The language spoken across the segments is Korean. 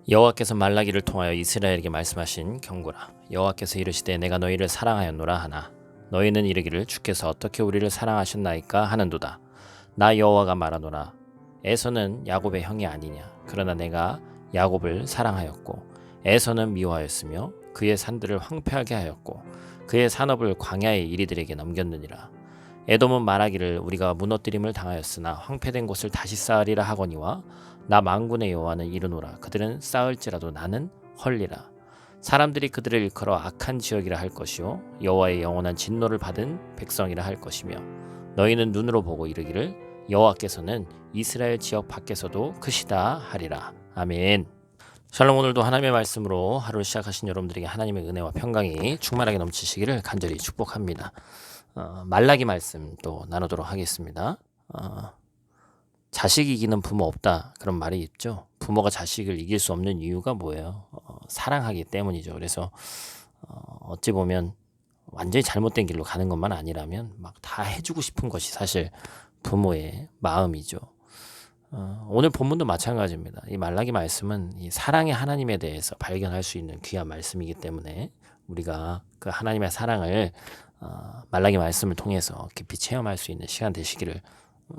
여호와께서 말라기를 통하여 이스라엘에게 말씀하신 경고라. 여호와께서 이르시되 내가 너희를 사랑하였노라 하나 너희는 이르기를 주께서 어떻게 우리를 사랑하셨나이까 하는도다. 나 여호와가 말하노라. 에서는 야곱의 형이 아니냐. 그러나 내가 야곱을 사랑하였고 에서는 미워하였으며 그의 산들을 황폐하게 하였고 그의 산업을 광야의 이리들에게 넘겼느니라. 에돔은 말하기를 우리가 무너뜨림을 당하였으나 황폐된 곳을 다시 쌓으리라 하거니와 나 만군의 여호와는 이르노라. 그들은 쌓을지라도 나는 헐리라. 사람들이 그들을 일컬어 악한 지역이라 할 것이요 여호와의 영원한 진노를 받은 백성이라 할 것이며 너희는 눈으로 보고 이르기를 여호와께서는 이스라엘 지역 밖에서도 크시다 하리라. 아멘. 샬롬. 오늘도 하나님의 말씀으로 하루를 시작하신 여러분들에게 하나님의 은혜와 평강이 충만하게 넘치시기를 간절히 축복합니다. 말라기 말씀 또 나누도록 하겠습니다. 자식 이기는 부모 없다 그런 말이 있죠. 부모가 자식을 이길 수 없는 이유가 뭐예요? 사랑하기 때문이죠. 그래서 어찌 보면 완전히 잘못된 길로 가는 것만 아니라면 막 다 해주고 싶은 것이 사실 부모의 마음이죠. 오늘 본문도 마찬가지입니다. 이 말라기 말씀은 이 사랑의 하나님에 대해서 발견할 수 있는 귀한 말씀이기 때문에 우리가 그 하나님의 사랑을 말라기 말씀을 통해서 깊이 체험할 수 있는 시간 되시기를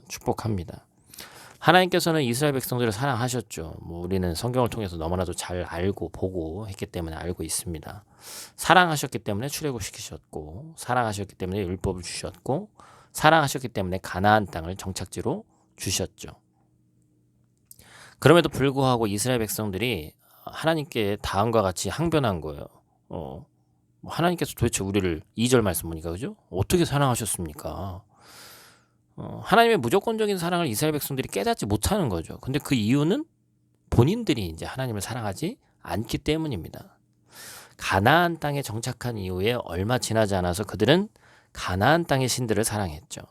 축복합니다. 하나님께서는 이스라엘 백성들을 사랑하셨죠. 우리는 성경을 통해서 너무나도 잘 알고 보고 했기 때문에 알고 있습니다. 사랑하셨기 때문에 출애굽시키셨고 사랑하셨기 때문에 율법을 주셨고 사랑하셨기 때문에 가나안 땅을 정착지로 주셨죠. 그럼에도 불구하고 이스라엘 백성들이 하나님께 다음과 같이 항변한 거예요. 하나님께서 도대체 우리를 2절 말씀 보니까 그죠? 어떻게 사랑하셨습니까? 하나님의 무조건적인 사랑을 이스라엘 백성들이 깨닫지 못하는 거죠. 근데 그 이유는 본인들이 이제 하나님을 사랑하지 않기 때문입니다. 가나안 땅에 정착한 이후에 얼마 지나지 않아서 그들은 가나안 땅의 신들을 사랑했죠.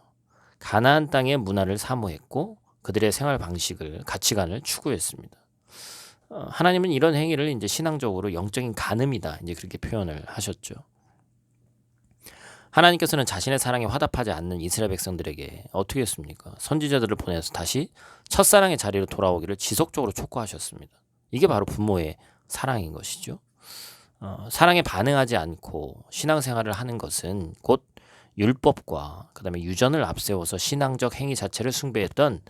가나안 땅의 문화를 사모했고 그들의 생활 방식을 가치관을 추구했습니다. 하나님은 이런 행위를 이제 신앙적으로 영적인 간음이다 이제 그렇게 표현을 하셨죠. 하나님께서는 자신의 사랑에 화답하지 않는 이스라엘 백성들에게 어떻게 했습니까? 선지자들을 보내서 다시 첫사랑의 자리로 돌아오기를 지속적으로 촉구하셨습니다. 이게 바로 부모의 사랑인 것이죠. 사랑에 반응하지 않고 신앙생활을 하는 것은 곧 율법과 그다음에 유전을 앞세워서 신앙적 행위 자체를 숭배했던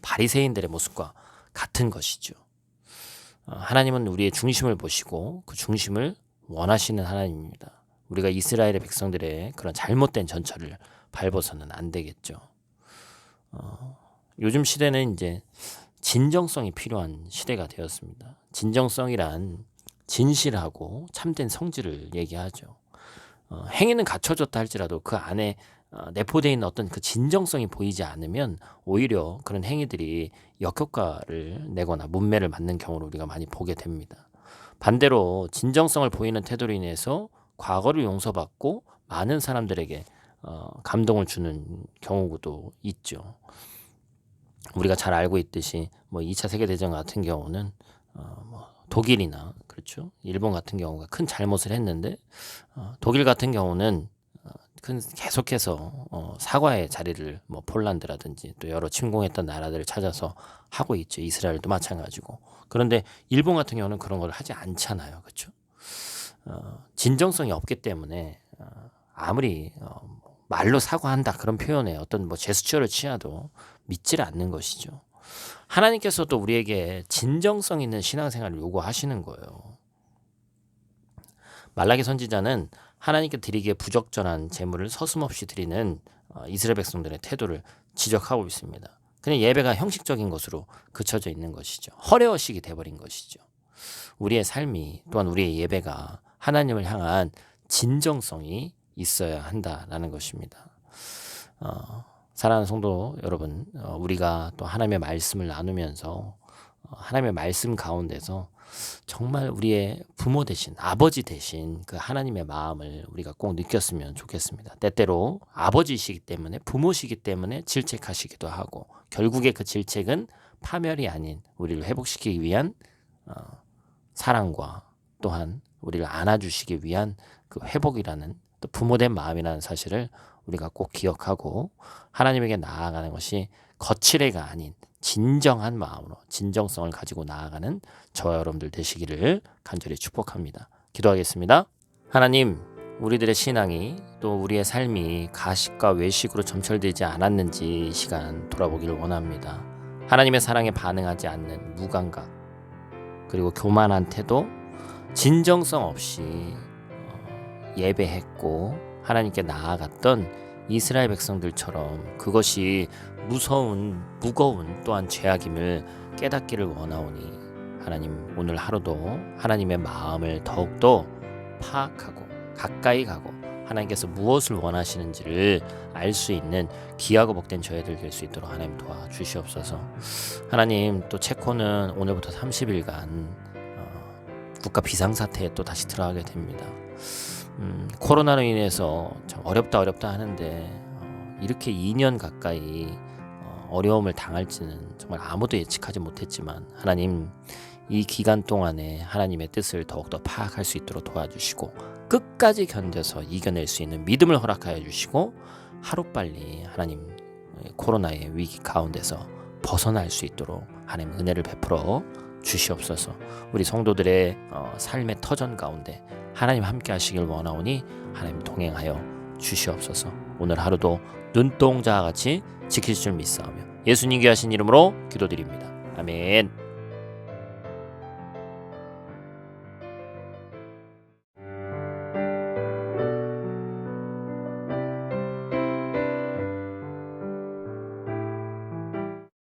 바리새인들의 모습과 같은 것이죠. 하나님은 우리의 중심을 보시고 그 중심을 원하시는 하나님입니다. 우리가 이스라엘의 백성들의 그런 잘못된 전철을 밟아서는 안 되겠죠. 요즘 시대는 이제 진정성이 필요한 시대가 되었습니다. 진정성이란 진실하고 참된 성질을 얘기하죠. 행위는 갖춰졌다 할지라도 그 안에 내포되어 있는 어떤 그 진정성이 보이지 않으면 오히려 그런 행위들이 역효과를 내거나 문매를 맞는 경우를 우리가 많이 보게 됩니다. 반대로 진정성을 보이는 태도로 인해서 과거를 용서받고 많은 사람들에게 감동을 주는 경우도 있죠. 우리가 잘 알고 있듯이 2차 세계대전 같은 경우는 독일이나 그렇죠. 일본 같은 경우가 큰 잘못을 했는데 독일 같은 경우는 계속해서 사과의 자리를 폴란드라든지 또 여러 침공했던 나라들을 찾아서 하고 있죠. 이스라엘도 마찬가지고. 그런데 일본 같은 경우는 그런 걸 하지 않잖아요. 그렇죠? 진정성이 없기 때문에 아무리 말로 사과한다 그런 표현에 어떤 제스처를 취해도 믿지를 않는 것이죠. 하나님께서도 우리에게 진정성 있는 신앙생활을 요구하시는 거예요. 말라기 선지자는 하나님께 드리기에 부적절한 제물을 서슴없이 드리는 이스라엘 백성들의 태도를 지적하고 있습니다. 그냥 예배가 형식적인 것으로 그쳐져 있는 것이죠. 허례허식이 돼버린 것이죠. 우리의 삶이 또한 우리의 예배가 하나님을 향한 진정성이 있어야 한다라는 것입니다. 사랑하는 성도 여러분, 우리가 또 하나님의 말씀을 나누면서 하나님의 말씀 가운데서 정말 우리의 부모 대신 아버지 대신 그 하나님의 마음을 우리가 꼭 느꼈으면 좋겠습니다. 때때로 아버지시기 때문에 부모시기 때문에 질책하시기도 하고 결국에 그 질책은 파멸이 아닌 우리를 회복시키기 위한 사랑과 또한 우리를 안아주시기 위한 그 회복이라는 또 부모된 마음이라는 사실을 우리가 꼭 기억하고 하나님에게 나아가는 것이 거칠애가 아닌 진정한 마음으로 진정성을 가지고 나아가는 저와 여러분들 되시기를 간절히 축복합니다. 기도하겠습니다. 하나님, 우리들의 신앙이 또 우리의 삶이 가식과 외식으로 점철되지 않았는지 이 시간 돌아보기를 원합니다. 하나님의 사랑에 반응하지 않는 무감각, 그리고 교만한 태도, 진정성 없이 예배했고 하나님께 나아갔던 이스라엘 백성들처럼 그것이 무거운 또한 죄악임을 깨닫기를 원하오니 하나님, 오늘 하루도 하나님의 마음을 더욱더 파악하고 가까이 가고 하나님께서 무엇을 원하시는지를 알 수 있는 귀하고 복된 저희들 될 수 있도록 하나님 도와주시옵소서. 하나님, 또 체코는 오늘부터 30일간 국가 비상사태에 또 다시 들어가게 됩니다. 코로나로 인해서 참 어렵다 하는데 이렇게 2년 가까이 어려움을 당할지는 정말 아무도 예측하지 못했지만 하나님, 이 기간 동안에 하나님의 뜻을 더욱더 파악할 수 있도록 도와주시고 끝까지 견뎌서 이겨낼 수 있는 믿음을 허락하여 주시고 하루빨리 하나님 코로나의 위기 가운데서 벗어날 수 있도록 하나님 은혜를 베풀어 주시옵소서. 우리 성도들의 삶의 터전 가운데 하나님 함께 하시길 원하오니 하나님 동행하여 주시옵소서. 오늘 하루도 눈동자와 같이 지키실 줄 믿사오며 예수님 귀하신 이름으로 기도드립니다. 아멘.